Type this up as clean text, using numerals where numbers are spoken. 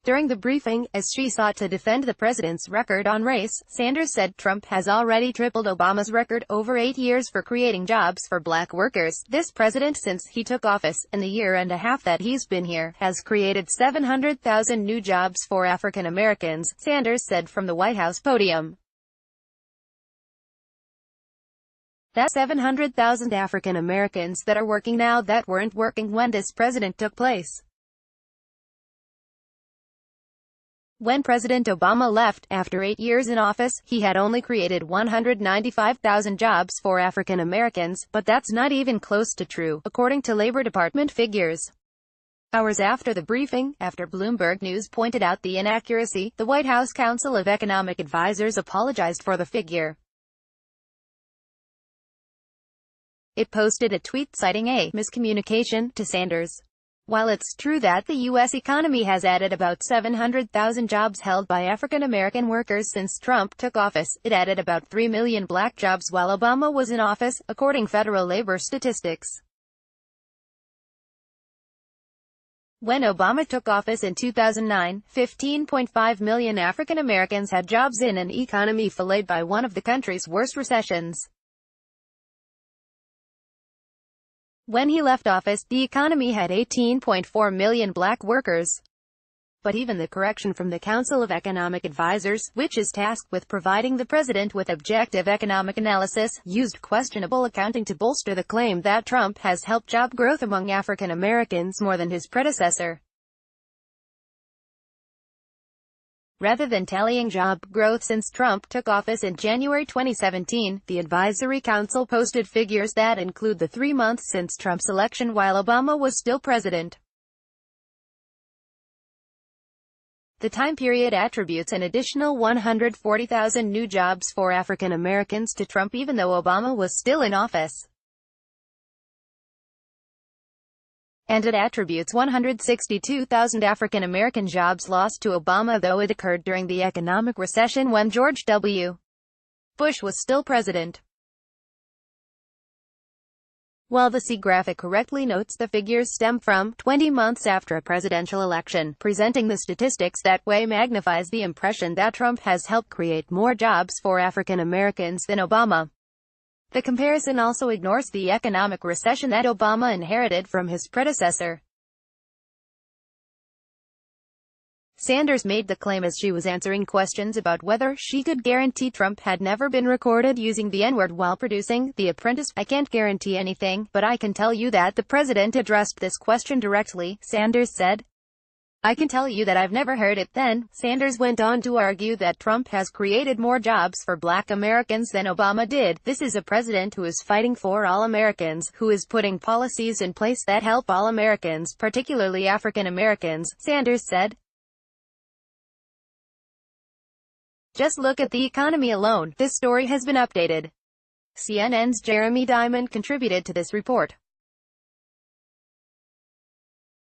During the briefing, as she sought to defend the president's record on race, Sanders said Trump has already tripled Obama's record over 8 years for creating jobs for black workers. This president, since he took office, in the year and a half that he's been here, has created 700,000 new jobs for African Americans, Sanders said from the White House podium. That's 700,000 African Americans that are working now that weren't working when this president took place. When President Obama left, after 8 years in office, he had only created 195,000 jobs for African Americans, but that's not even close to true, according to Labor Department figures. Hours after the briefing, after Bloomberg News pointed out the inaccuracy, the White House Council of Economic Advisers apologized for the figure. It posted a tweet citing a miscommunication to Sanders. While it's true that the U.S. economy has added about 700,000 jobs held by African American workers since Trump took office, it added about 3 million black jobs while Obama was in office, according to federal labor statistics. When Obama took office in 2009, 15.5 million African Americans had jobs in an economy filleted by one of the country's worst recessions. When he left office, the economy had 18.4 million black workers. But even the correction from the Council of Economic Advisers, which is tasked with providing the president with objective economic analysis, used questionable accounting to bolster the claim that Trump has helped job growth among African Americans more than his predecessor. Rather than tallying job growth since Trump took office in January 2017, the Advisory Council posted figures that include the 3 months since Trump's election while Obama was still president. The time period attributes an additional 140,000 new jobs for African Americans to Trump even though Obama was still in office. And it attributes 162,000 African American jobs lost to Obama, though it occurred during the economic recession when George W. Bush was still president. While the C graphic correctly notes the figures stem from 20 months after a presidential election, presenting the statistics that way magnifies the impression that Trump has helped create more jobs for African Americans than Obama. The comparison also ignores the economic recession that Obama inherited from his predecessor. Sanders made the claim as she was answering questions about whether she could guarantee Trump had never been recorded using the N-word while producing The Apprentice. "I can't guarantee anything, but I can tell you that the president addressed this question directly," Sanders said. "I can tell you that I've never heard it." Then, Sanders went on to argue that Trump has created more jobs for black Americans than Obama did. "This is a president who is fighting for all Americans, who is putting policies in place that help all Americans, particularly African Americans," Sanders said. "Just look at the economy alone." This story has been updated. CNN's Jeremy Diamond contributed to this report.